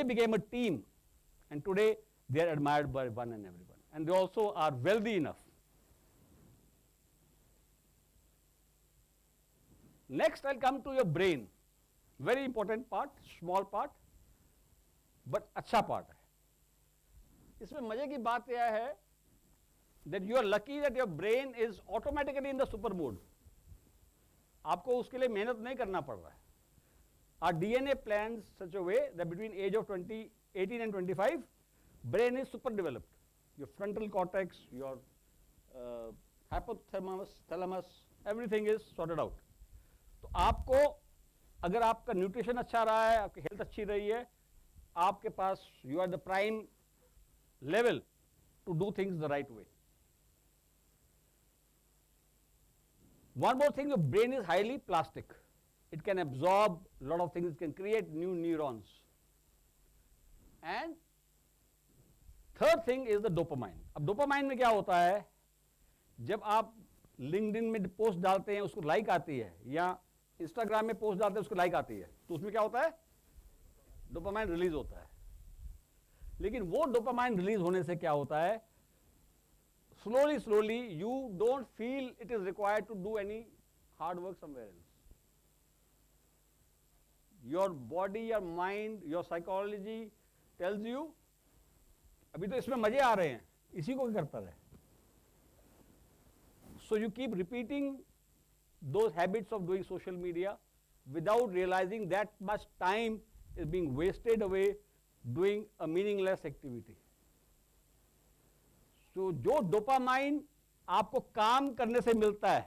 became a team, and today they are admired by one and everyone, and they also are wealthy enough. Next, I'll come to your brain. Very important part, small part, but अच्छा part है. इसमें मजे की बात यह है that you are lucky that your brain is automatically in the super mode. आपको उसके लिए मेहनत नहीं करना पड़ रहा है. Our DNA plans such a way that between age of 18 and 25, brain is super developed. Your frontal cortex, your hypothalamus, everything is sorted out. तो आपको अगर आपका न्यूट्रिशन अच्छा रहा है, आपकी हेल्थ अच्छी रही है, आपके पास you are the prime level to do things the right way. One more thing, your brain is highly plastic. It can absorb a lot of things, it can create new neurons. And third thing is the dopamine. अब dopamine में क्या होता है, जब आप LinkedIn में post डालते हैं उसको लाइक आती है, या Instagram में पोस्ट डालते हैं उसको लाइक आती है, तो उसमें क्या होता है, डोपामाइन रिलीज होता है. लेकिन वो डोपामाइन रिलीज होने से क्या होता है, slowly you don't feel it is required to do any hard work somewhere else. Your body, your mind, your psychology tells you अभी तो इसमें मजे आ रहे हैं, इसी को करता रहे. So you keep repeating those habits of doing social media without realizing that much time is being wasted away doing a meaningless activity. तो जो डोपामाइन आपको काम करने से मिलता है,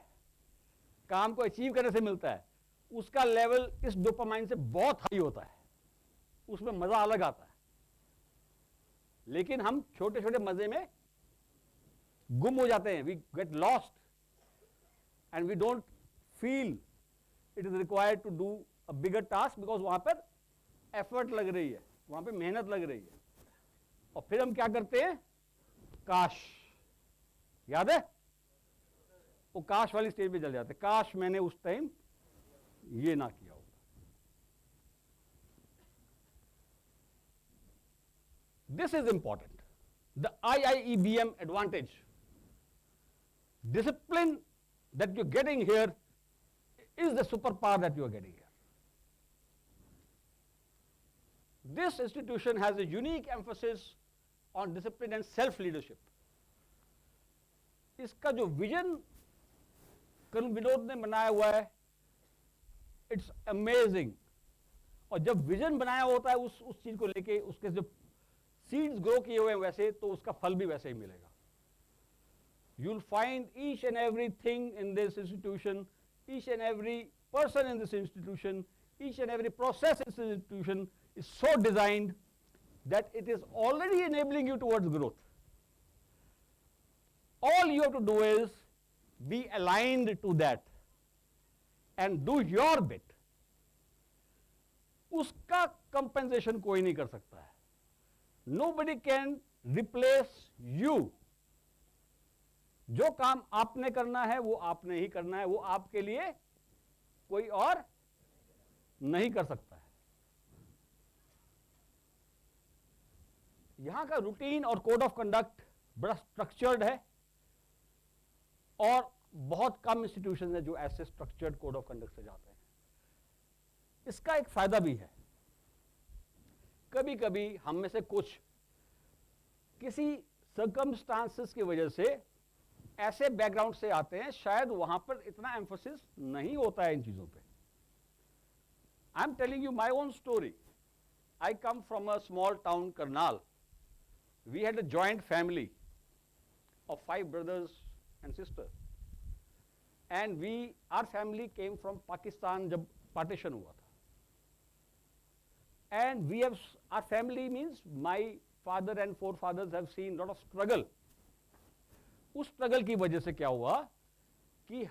काम को अचीव करने से मिलता है, उसका लेवल इस डोपामाइन से बहुत हाई होता है, उसमें मजा अलग आता है. लेकिन हम छोटे छोटे मजे में गुम हो जाते हैं. We get lost and we don't feel it is required to do a bigger task, because वहां पर एफर्ट लग रही है, वहां पर मेहनत लग रही है. और फिर हम क्या करते हैं, काश, याद है, वो काश वाली स्टेज पे चल जाते, काश मैंने उस टाइम ये ना किया होगा. This is important. The IIEBM advantage, discipline that you're getting here is the superpower that you are getting here. This institution has a unique emphasis on discipline and self leadership. इसका जो vision कर्ण विनोद ने बनाया हुआ है, it's amazing. और जब vision बनाया होता है उस चीज को लेके, उसके जो सीड्स ग्रो किए हुए हैं वैसे, तो उसका फल भी वैसे ही मिलेगा. You'll find each and everything in this institution, each and every person in this institution, each and every process in this institution is so designed that it is already enabling you towards growth. All you have to do is be aligned to that and do your bit. उसका compensation कोई नहीं कर सकता है. Nobody can replace you. जो काम आपने करना है वो आपने ही करना है, वो आपके लिए कोई और नहीं कर सकता है. यहां का रूटीन और कोड ऑफ कंडक्ट बड़ा स्ट्रक्चर्ड है, और बहुत कम इंस्टीट्यूशन है जो ऐसे स्ट्रक्चर्ड कोड ऑफ कंडक्ट से जाते हैं. इसका एक फायदा भी है. कभी कभी हम में से कुछ किसी सर्कमस्टांसेस की वजह से ऐसे बैकग्राउंड से आते हैं, शायद वहां पर इतना एम्फोसिस नहीं होता है इन चीजों पे. I am telling you my own story. I come from a small town Karnal. We had a joint family of 5 brothers and sisters, and our family came from Pakistan जब पार्टीशन हुआ था. And our family means my father and forefathers have seen lot of struggle. उस struggle की वजह से क्या हुआ कि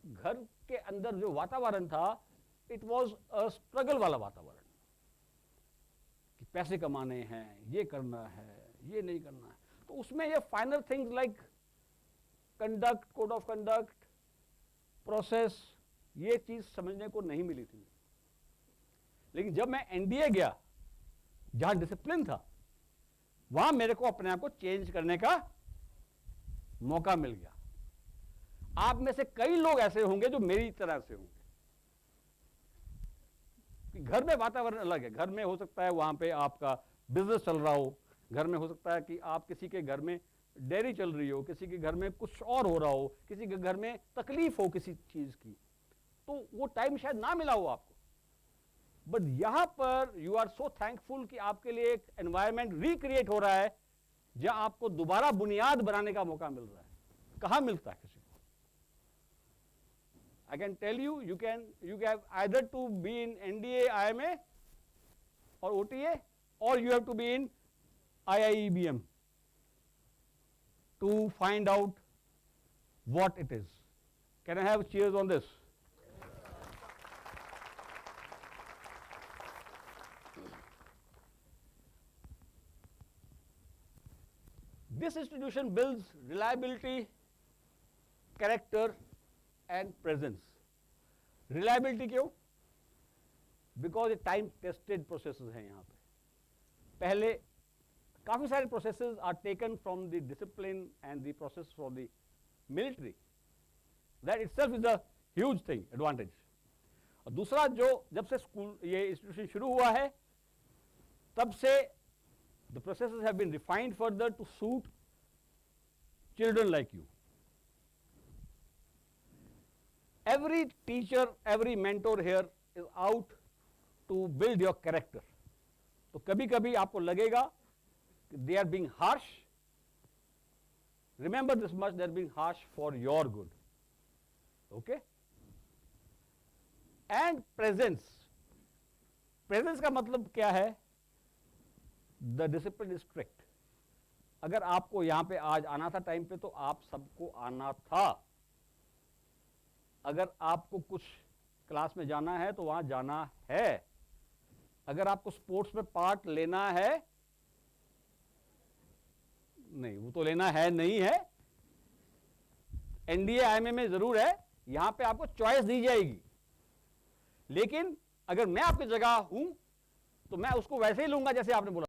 घर के अंदर जो वातावरण था, इट वॉज अ स्ट्रगल वाला वातावरण, कि पैसे कमाने हैं, ये करना है, ये नहीं करना है. तो उसमें ये final things like conduct, code of conduct, process, ये चीज समझने को नहीं मिली थी. लेकिन जब मैं एनडीए गया, जहां डिसिप्लिन था वहां मेरे को अपने आप को चेंज करने का मौका मिल गया। आप में से कई लोग ऐसे होंगे जो मेरी तरह से होंगे। घर में वातावरण अलग है, घर में हो सकता है वहां पे आपका बिजनेस चल रहा हो, घर में हो सकता है कि आप किसी के घर में डेयरी चल रही हो, किसी के घर में कुछ और हो रहा हो, किसी के घर में तकलीफ हो किसी चीज की, तो वो टाइम शायद ना मिला हो आपको। बट यहां पर यू आर सो थैंकफुल कि आपके लिए एक एनवायरमेंट रिक्रिएट हो रहा है जहां आपको दोबारा बुनियाद बनाने का मौका मिल रहा है। कहां मिलता है किसी को? I can tell you, you have either to be in NDA, IMA or OTA, or you have to be in IIEBM to find out what it is. Can I have cheers on this? This institution builds reliability, character and presence. Reliability क्यों? Because ये time tested processes हैं यहाँ पे। पहले काफी सारे processes are taken from the discipline and the process from the military. That itself is a huge thing, advantage. और दूसरा, जो जब से स्कूल ये इंस्टीट्यूशन शुरू हुआ है तब से the processes have been refined further to suit children like you. Every teacher, every mentor here is out to build your character. तो कभी कभी आपको लगेगा कि they are being harsh. Remember this much, they are being harsh for your good. Okay? And presence. Presence का मतलब क्या है? The discipline is strict. अगर आपको यहां पे आज आना था टाइम पे तो आप सबको आना था। अगर आपको कुछ क्लास में जाना है तो वहां जाना है। अगर आपको स्पोर्ट्स में पार्ट लेना है, नहीं वो तो लेना है नहीं है, एनडीए आईएमए में जरूर है, यहां पे आपको चॉइस दी जाएगी। लेकिन अगर मैं आपकी जगह हूं तो मैं उसको वैसे ही लूंगा जैसे आपने बोला।